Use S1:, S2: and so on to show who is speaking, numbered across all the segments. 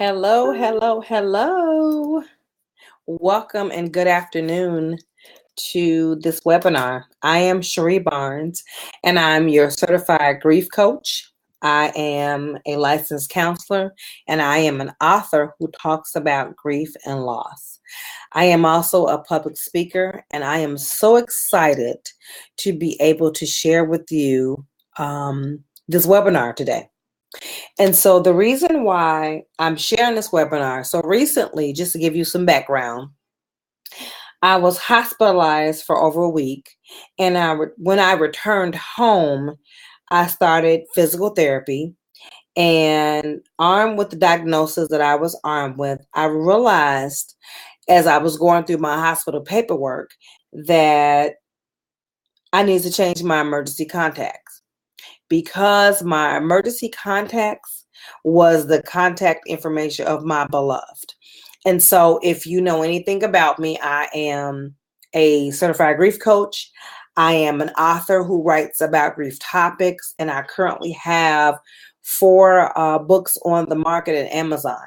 S1: Hello, hello, hello. Welcome and good afternoon to this webinar. I am Cherie Barnes, and I'm your certified grief coach. I am a licensed counselor, and I am an author who talks about grief and loss. I am also a public speaker, and I am so excited to be able to share with you this webinar today. And so the reason why I'm sharing this webinar, so recently, just to give you some background, I was hospitalized for over a week. And when I returned home, I started physical therapy. And armed with the diagnosis that I was armed with, I realized as I was going through my hospital paperwork that I needed to change my emergency contacts, because my emergency contacts was the contact information of my beloved. And so if you know anything about me, I am a certified grief coach. I am an author who writes about grief topics, and I currently have 4 books on the market at Amazon.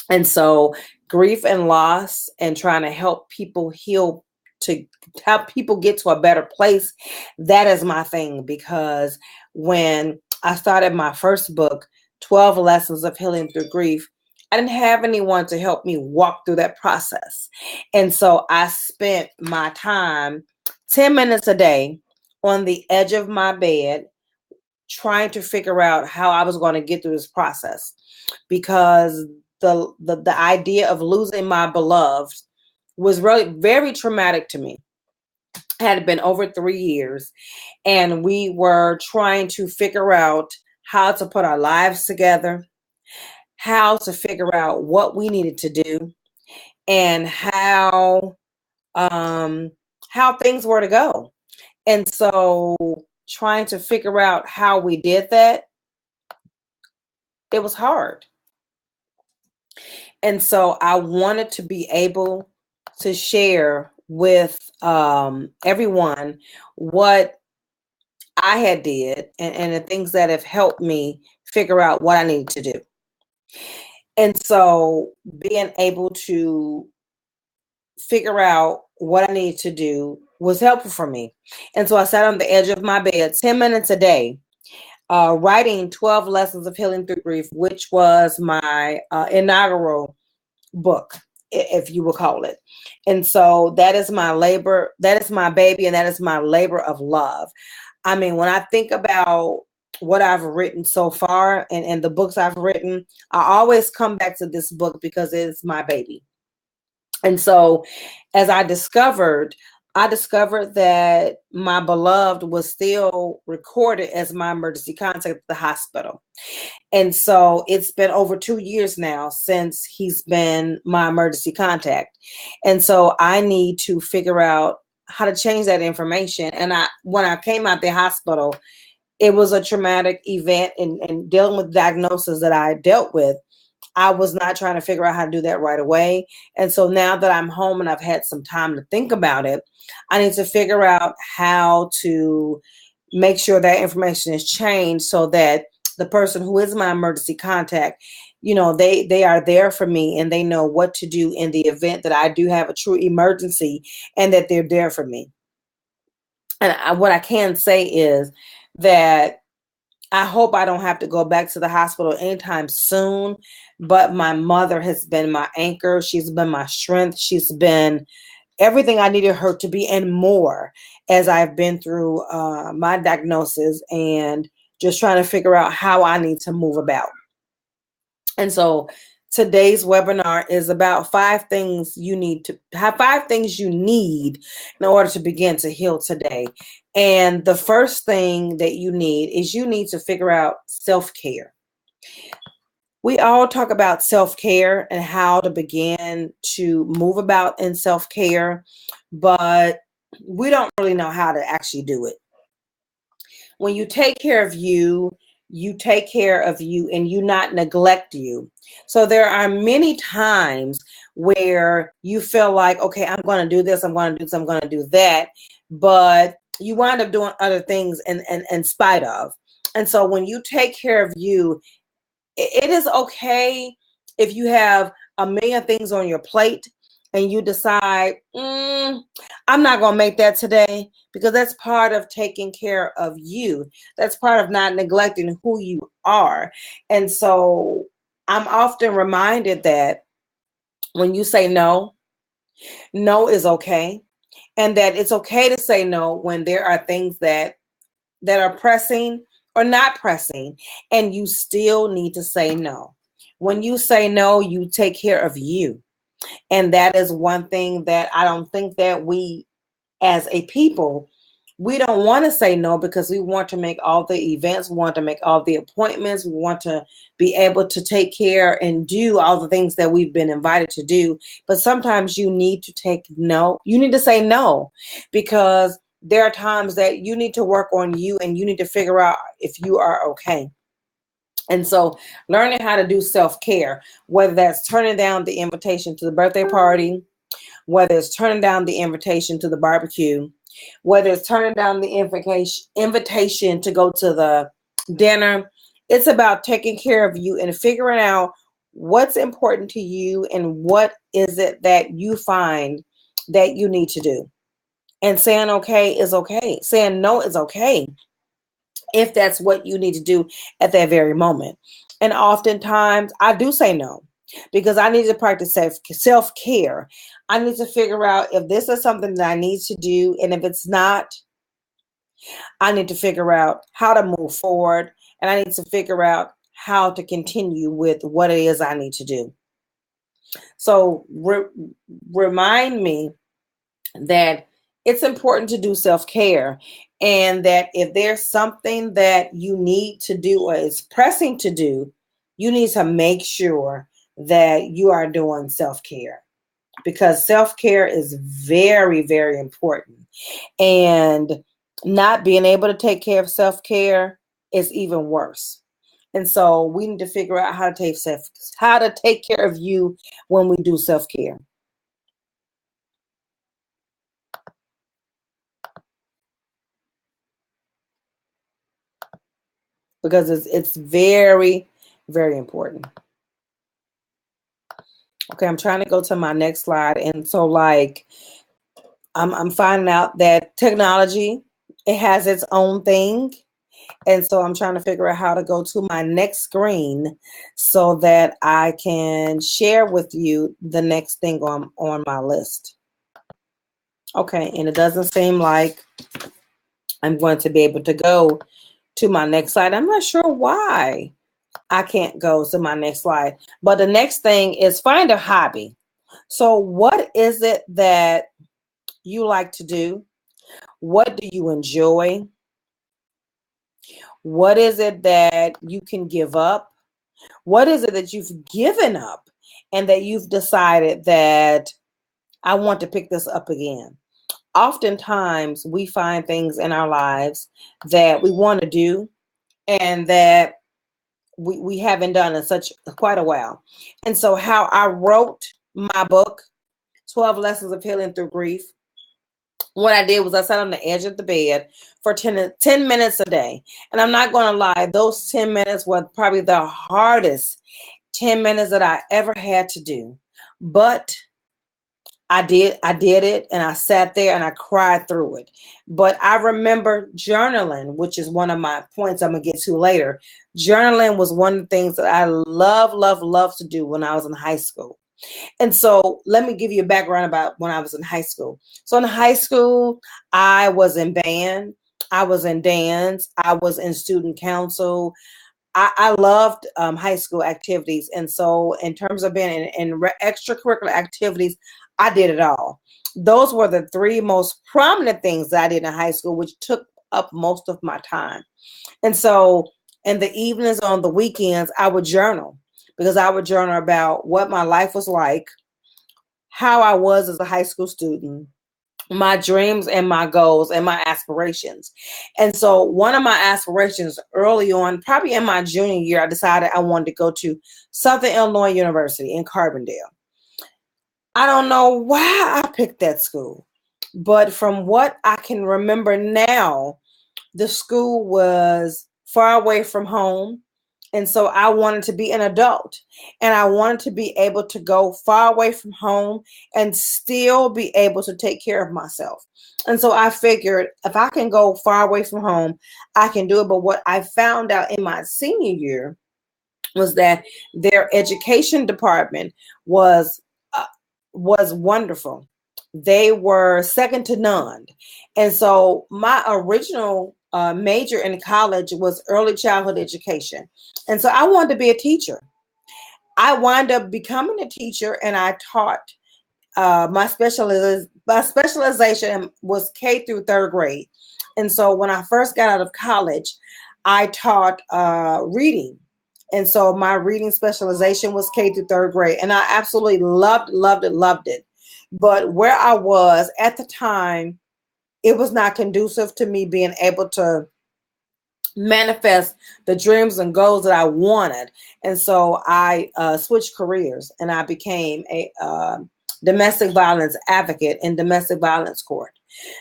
S1: And so grief and loss and trying to help people heal, to help people get to a better place, that is my thing. Because when I started my first book, 12 Lessons of Healing Through Grief, I didn't have anyone to help me walk through that process. And so I spent my time 10 minutes a day on the edge of my bed trying to figure out how I was going to get through this process, because the idea of losing my beloved was really very traumatic to me. It had been over 3 years, and we were trying to figure out how to put our lives together, how to figure out what we needed to do, and how things were to go. And so trying to figure out how we did that, it was hard. And so I wanted to be able to share with everyone what I had did, and the things that have helped me figure out what I need to do. And so being able to figure out what I need to do was helpful for me. And so I sat on the edge of my bed 10 minutes a day, writing 12 Lessons of Healing Through Grief, which was my inaugural book, if you will call it. And so that is my labor, that is my baby, and that is my labor of love. I mean, when I think about what I've written so far, and the books I've written, I always come back to this book because it's my baby. And so as I discovered that my beloved was still recorded as my emergency contact at the hospital. And so it's been over 2 years now since he's been my emergency contact. And so I need to figure out how to change that information. And when I came out the hospital, it was a traumatic event, and dealing with diagnosis that I dealt with, I was not trying to figure out how to do that right away. And so now that I'm home and I've had some time to think about it, I need to figure out how to make sure that information is changed so that the person who is my emergency contact, they are there for me, and they know what to do in the event that I do have a true emergency, and that they're there for me. And what I can say is that I hope I don't have to go back to the hospital anytime soon, but my mother has been my anchor. She's been my strength. She's been everything I needed her to be, and more, as I've been through my diagnosis and just trying to figure out how I need to move about. And so today's webinar is about 5 things you need in order to begin to heal today. And the first thing that you need to figure out self-care. We all talk about self-care and how to begin to move about in self-care, but we don't really know how to actually do it. When you take care of you, you take care of you, and you not neglect you. So there are many times where you feel like, okay, I'm going to do this, I'm going to do this, I'm going to do that, but you wind up doing other things in spite of. And so when you take care of you, it is okay if you have a million things on your plate and you decide, I'm not going to make that today, because that's part of taking care of you. That's part of not neglecting who you are. And so I'm often reminded that when you say no, no is okay. And that it's okay to say no when there are things that are pressing or not pressing, and you still need to say no. When you say no, you take care of you. And that is one thing that I don't think that we as a people, we don't want to say no, because we want to make all the events, we want to make all the appointments, we want to be able to take care and do all the things that we've been invited to do. But sometimes you need to you need to say no, because there are times that you need to work on you and you need to figure out if you are okay. And so learning how to do self-care, whether that's turning down the invitation to the birthday party, whether it's turning down the invitation to the barbecue, whether it's turning down the invitation to go to the dinner. It's about taking care of you and figuring out what's important to you and what is it that you find that you need to do. And saying okay is okay. Saying no is okay, if that's what you need to do at that very moment. And oftentimes I do say no, because I need to practice self-care. I need to figure out if this is something that I need to do. And if it's not, I need to figure out how to move forward. And I need to figure out how to continue with what it is I need to do. So remind me that it's important to do self-care, and that if there's something that you need to do or is pressing to do, you need to make sure that you are doing self-care, because self-care is very, very important. And not being able to take care of self-care is even worse. And so we need to figure out how to take care of you when we do self-care. Because it's very, very important. Okay, I'm trying to go to my next slide. And so like I'm finding out that technology, it has its own thing. And so I'm trying to figure out how to go to my next screen so that I can share with you the next thing on my list. Okay, and it doesn't seem like I'm going to be able to go to my next slide. I'm not sure why I can't go to my next slide. But the next thing is find a hobby. So what is it that you like to do? What do you enjoy? What is it that you can give up? What is it that you've given up and that you've decided that I want to pick this up again? Oftentimes we find things in our lives that we want to do and that we haven't done in such quite a while. And so how I wrote my book, 12 Lessons of Healing Through Grief, what I did was I sat on the edge of the bed for 10 minutes a day. And I'm not going to lie, those 10 minutes were probably the hardest 10 minutes that I ever had to do. But I did it, and I sat there and I cried through it. But I remember journaling, which is one of my points I'm going to get to later. Journaling was one of the things that I love to do when I was in high school. And so let me give you a background about when I was in high school. So in high school, I was in band, I was in dance, I was in student council. I loved high school activities. And so in terms of being in extracurricular activities, I did it all. Those were the three most prominent things that I did in high school, which took up most of my time. And so in the evenings, on the weekends, I would journal, because I would journal about what my life was like, how I was as a high school student, my dreams and my goals and my aspirations. And so one of my aspirations early on, probably in my junior year, I decided I wanted to go to Southern Illinois University in Carbondale. I don't know why I picked that school, but from what I can remember now, the school was far away from home. And so I wanted to be an adult, and I wanted to be able to go far away from home and still be able to take care of myself. And so I figured if I can go far away from home, I can do it. But what I found out in my senior year was that their education department was uh, was wonderful. They were second to none. And so my original major in college was early childhood education. And so I wanted to be a teacher. I wound up becoming a teacher, and I taught. My specialization was K through third grade. And so when I first got out of college, I taught reading. And so my reading specialization was K through third grade. And I absolutely loved it. But where I was at the time, it was not conducive to me being able to manifest the dreams and goals that I wanted. And so I switched careers, and I became a domestic violence advocate in domestic violence court.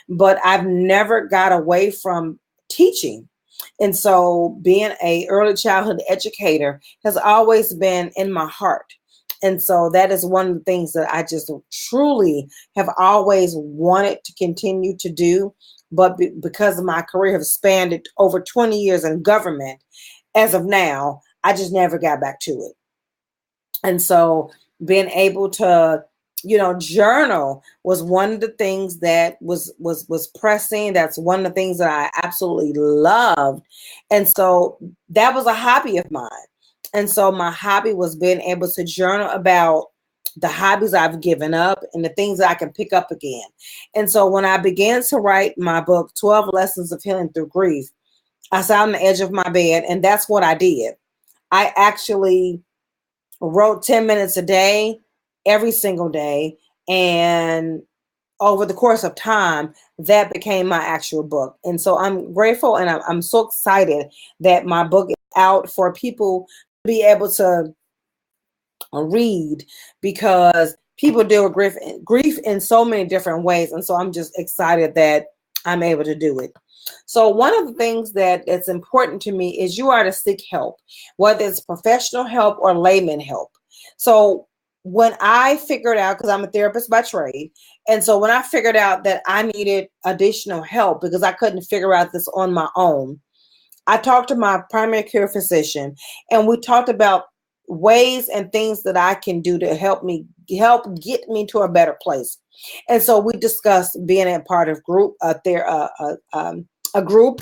S1: But I've never got away from teaching. And so being a early childhood educator has always been in my heart. And so that is one of the things that I just truly have always wanted to continue to do. But because of my career have spanned it over 20 years in government, as of now, I just never got back to it. And so being able to, journal was one of the things that was pressing. That's one of the things that I absolutely loved. And so that was a hobby of mine. And so my hobby was being able to journal about the hobbies I've given up and the things that I can pick up again. And so when I began to write my book, 12 Lessons of Healing Through Grief, I sat on the edge of my bed, and that's what I did. I actually wrote 10 minutes a day, every single day. And over the course of time, that became my actual book. And so I'm grateful, and I'm so excited that my book is out for people to be able to read, because people deal with grief in so many different ways. And so I'm just excited that I'm able to do it. So one of the things that's important to me is you are to seek help, whether it's professional help or layman help. So when I figured out, because I'm a therapist by trade, and so when I figured out that I needed additional help because I couldn't figure out this on my own, I talked to my primary care physician, and we talked about ways and things that I can do to help get me to a better place. And so we discussed being a part of a group,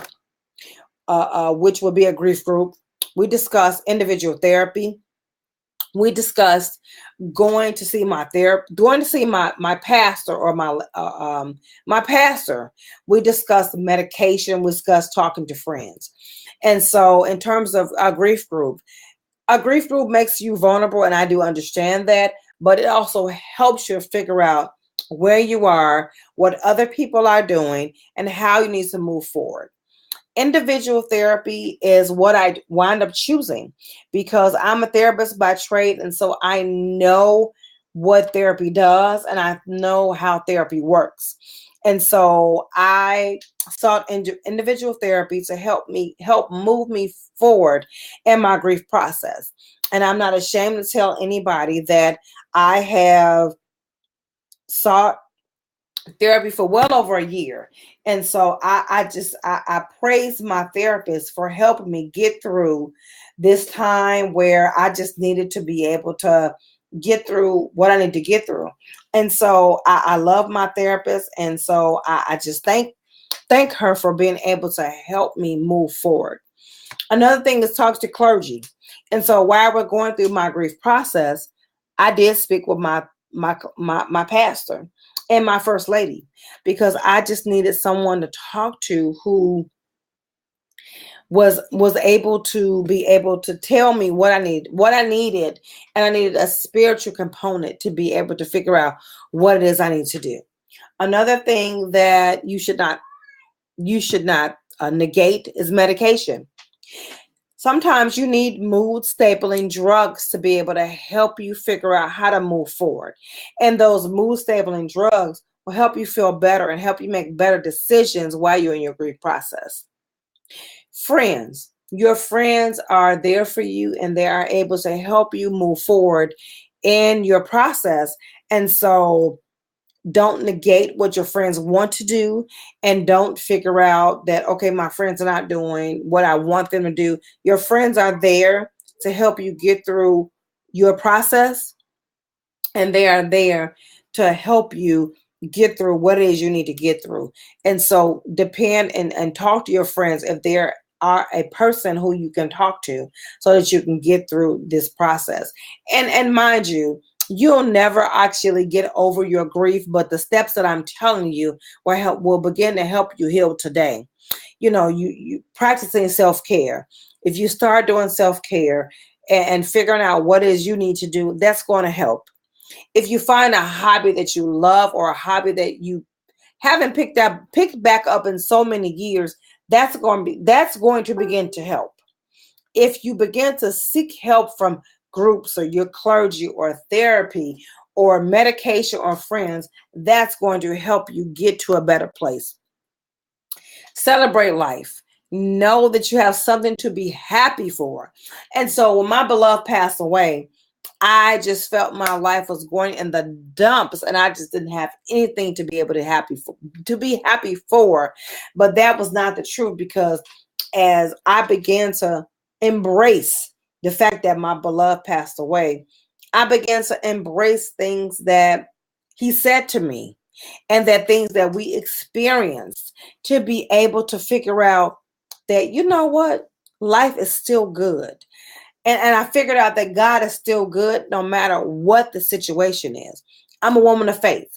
S1: which would be a grief group. We discussed individual therapy. We discussed going to see my pastor or my pastor. We discussed medication. We discussed talking to friends. And so in terms of a grief group makes you vulnerable, and I do understand that, but it also helps you figure out where you are, what other people are doing, and how you need to move forward. Individual therapy is what I wind up choosing because I'm a therapist by trade. And so I know what therapy does, and I know how therapy works. And so I sought individual therapy to help move me forward in my grief process. And I'm not ashamed to tell anybody that I have sought therapy for well over a year. And so I praise my therapist for helping me get through this time where I just needed to be able to get through what I need to get through. And so I love my therapist. And so I just thank her for being able to help me move forward. Another thing is talk to clergy. And so while we're going through my grief process, I did speak with my pastor and my first lady, because I just needed someone to talk to who was able to tell me what I needed, and I needed a spiritual component to be able to figure out what it is I need to do. Another thing that you should not negate is medication. Sometimes you need mood stabilizing drugs to be able to help you figure out how to move forward. And those mood stabilizing drugs will help you feel better and help you make better decisions while you're in your grief process. Friends. Your friends are there for you and they are able to help you move forward in your process. And so don't negate what your friends want to do, and don't figure out that, okay, my friends are not doing what I want them to do. Your friends are there to help you get through your process, and they are there to help you get through what it is you need to get through. And so depend and talk to your friends if there are a person who you can talk to so that you can get through this process. And mind you, you'll never actually get over your grief, but the steps that I'm telling you will begin to help you heal today. You practicing self-care. If you start doing self-care and figuring out what it is you need to do, that's going to help. If you find a hobby that you love, or a hobby that you haven't picked back up in so many years, that's going to begin to help. If you begin to seek help from groups or your clergy or therapy or medication or friends, that's going to help you get to a better place. Celebrate life. Know that you have something to be happy for. And so when my beloved passed away, I just felt my life was going in the dumps, and I just didn't have anything to be able to be happy for. But that was not the truth, because as I began to embrace the fact that my beloved passed away, I began to embrace things that he said to me, and that things that we experienced, to be able to figure out that, you know what, life is still good. And I figured out that God is still good no matter what the situation is. I'm a woman of faith.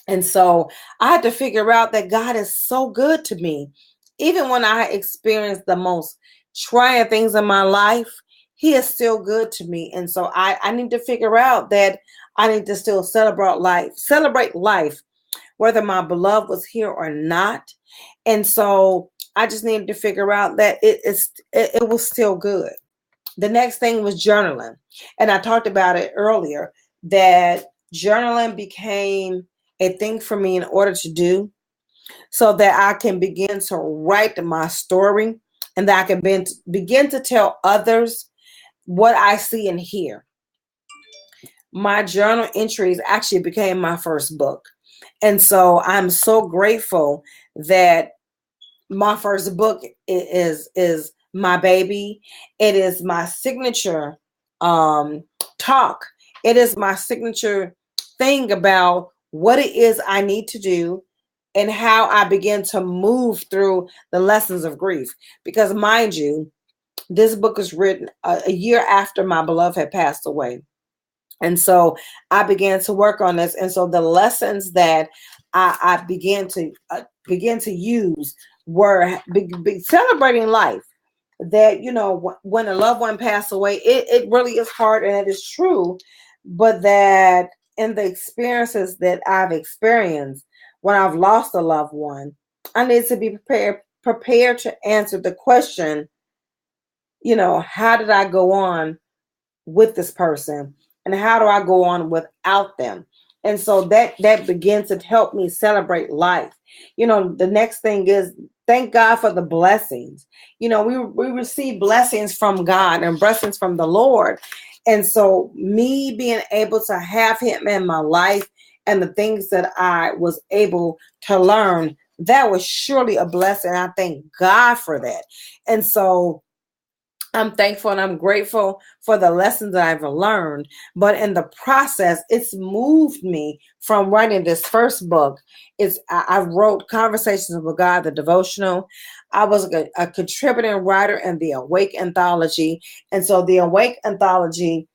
S1: And so I had to figure out that God is so good to me. Even when I experienced the most trying things in my life, he is still good to me. And so I need to figure out that I need to still celebrate life, whether my beloved was here or not. And so I just needed to figure out that it was still good. The next thing was journaling. And I talked about it earlier, that journaling became a thing for me in order to do, so that I can begin to write my story, and that I can begin to tell others what I see and hear. My journal entries actually became my first book. And so I'm so grateful that my first book is my baby. It is my signature talk. It is my signature thing about what it is I need to do and how I begin to move through the lessons of grief. Because mind you, this book was written a year after my beloved had passed away. And so I began to work on this. And so the lessons that I began to use were celebrating life. That, when a loved one passed away, it really is hard, and it is true. But that in the experiences that I've experienced when I've lost a loved one, I need to be prepared to answer the question, how did I go on with this person, and how do I go on without them? And so that begins to help me celebrate life. The next thing is, thank God for the blessings. We receive blessings from God and blessings from the Lord. And so me being able to have him in my life, and the things that I was able to learn, that was surely a blessing. I thank God for that. And so I'm thankful and I'm grateful for the lessons that I've learned. But in the process, it's moved me from writing this first book. I wrote Conversations with God, the devotional. I was a contributing writer in the Awake anthology. And so the Awake anthology,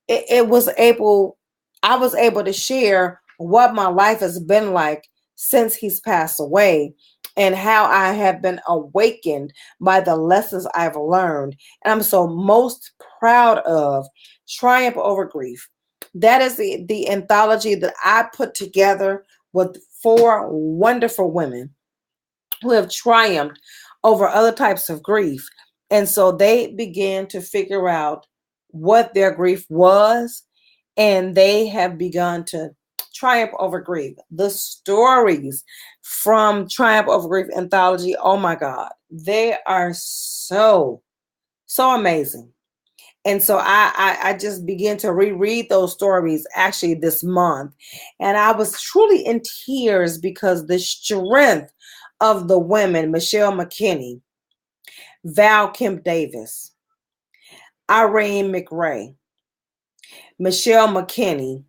S1: I was able to share what my life has been like since he's passed away, and how I have been awakened by the lessons I've learned. And I'm so most proud of Triumph Over Grief. That is the anthology that I put together with 4 wonderful women who have triumphed over other types of grief. And so they began to figure out what their grief was, and they have begun to Triumph Over Grief. The stories from Triumph Over Grief anthology, oh my God, they are so amazing. And so I just began to reread those stories actually this month. And I was truly in tears because the strength of the women, Michelle McKinney, Val Kemp Davis, Irene McRae, Michelle McKinney,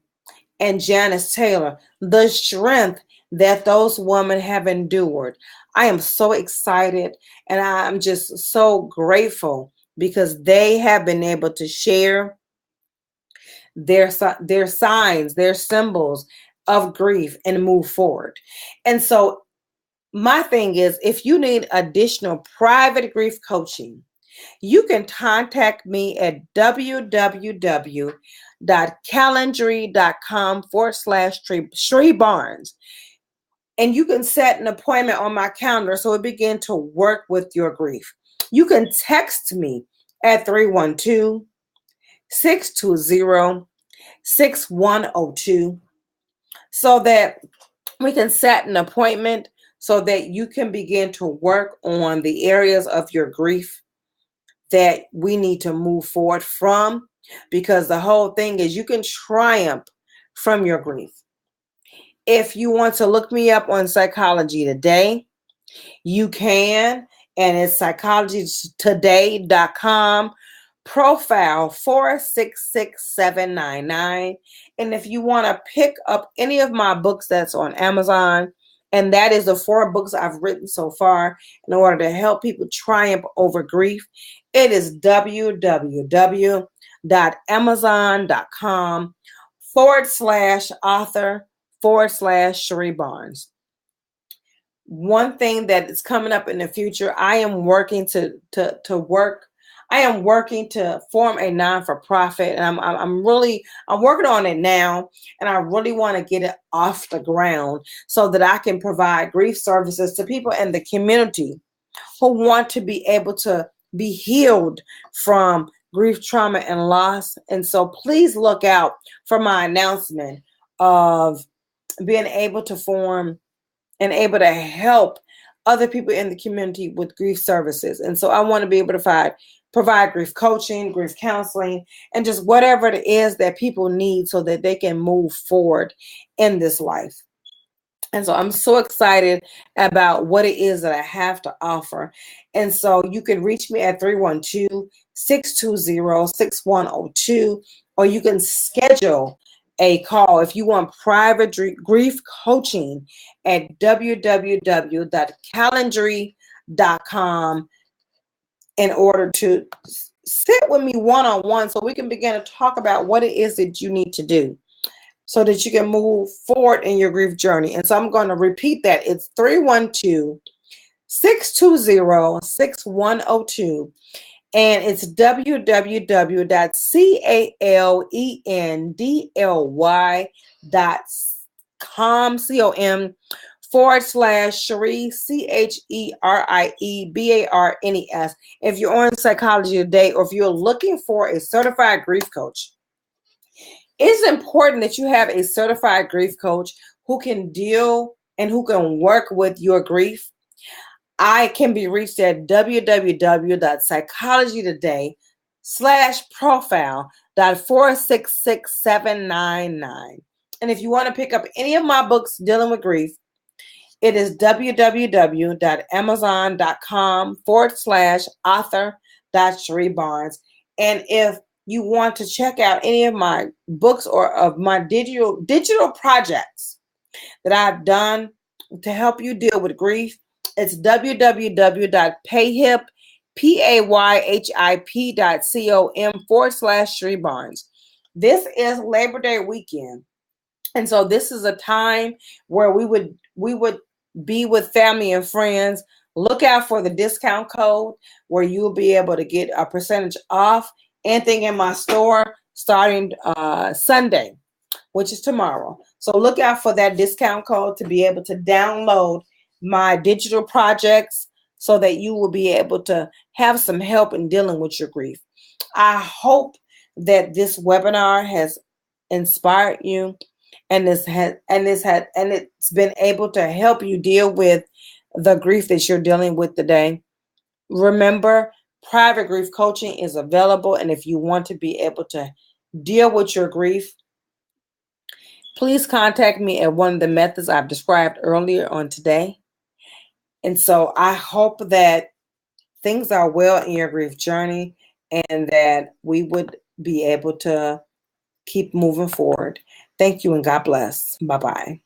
S1: and Janice Taylor, the strength that those women have endured. I am so excited and I'm just so grateful because they have been able to share their signs, their symbols of grief and move forward. And so my thing is, if you need additional private grief coaching, you can contact me at www.calendly.com/Shree Barnes. And you can set an appointment on my calendar so it begin to work with your grief. You can text me at 312-620-6102 so that we can set an appointment so that you can begin to work on the areas of your grief that we need to move forward from, because the whole thing is you can triumph from your grief. If you want to look me up on Psychology Today, you can, and it's psychologytoday.com, profile 466799. And if you want to pick up any of my books that's on Amazon, and that is the 4 books I've written so far in order to help people triumph over grief, it is www.amazon.com/author/Shree Barnes. One thing that is coming up in the future, I am working to form a non-for-profit, and I'm working on it now, and I really want to get it off the ground so that I can provide grief services to people in the community who want to be able to be healed from grief, trauma, and loss. And so please look out for my announcement of being able to form and able to help other people in the community with grief services. And so I want to be able to provide grief coaching, grief counseling, and just whatever it is that people need so that they can move forward in this life. And so I'm so excited about what it is that I have to offer. And so you can reach me at 312-620-6102, or you can schedule a call if you want private grief coaching at www.calendly.com in order to sit with me one-on-one so we can begin to talk about what it is that you need to do so that you can move forward in your grief journey. And so I'm going to repeat that. It's 312-620-6102. And it's www.calendly.com/Sheree, CHERIE If you're on Psychology Today, or if you're looking for a certified grief coach, it's important that you have a certified grief coach who can deal and who can work with your grief. I can be reached at www.psychologytoday/profile.466799. And if you want to pick up any of my books dealing with grief, it is www.amazon.com/author.Shree Barnes. And if you want to check out any of my books or of my digital projects that I've done to help you deal with grief, it's www.payhip.com/Shree Barnes. This is Labor Day weekend. And so this is a time where we would be with family and friends. Look out for the discount code where you'll be able to get a percentage off anything in my store starting Sunday, which is tomorrow. So look out for that discount code to be able to download my digital projects so that you will be able to have some help in dealing with your grief. I hope that this webinar has inspired you and it's been able to help you deal with the grief that you're dealing with today, remember, private grief coaching is available. And if you want to be able to deal with your grief, please contact me at one of the methods I've described earlier on today. And so I hope that things are well in your grief journey and that we would be able to keep moving forward. Thank you and God bless. Bye-bye.